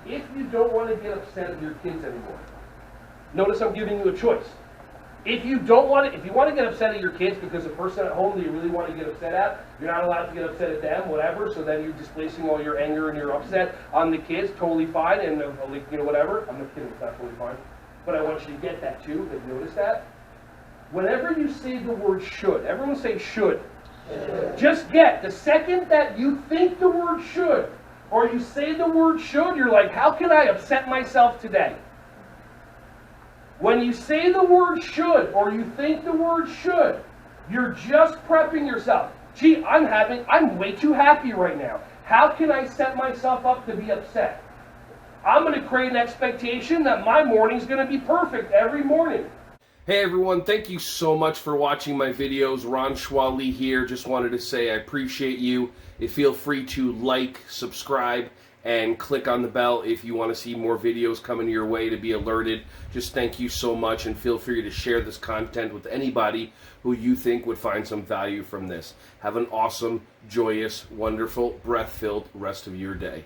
if you don't want to get upset at your kids anymore, notice I'm giving you a choice. If you want to get upset at your kids because the person at home that you really want to get upset at, you're not allowed to get upset at them, whatever, so then you're displacing all your anger and your upset on the kids, totally fine, and whatever. I'm not kidding, it's not totally fine. But I want you to get that too, have you noticed that? Whenever you say the word should, everyone say should. Just get, the second that you think the word should, or you say the word should, you're like, how can I upset myself today? When you say the word should, or you think the word should, you're just prepping yourself. Gee, I'm way too happy right now. How can I set myself up to be upset? I'm going to create an expectation that my morning's going to be perfect every morning. Hey everyone, thank you so much for watching my videos. Ron Schwally here. Just wanted to say I appreciate you. Feel free to like, subscribe, and click on the bell if you want to see more videos coming your way to be alerted. Just thank you so much, and feel free to share this content with anybody who you think would find some value from this. Have an awesome, joyous, wonderful, breath-filled rest of your day.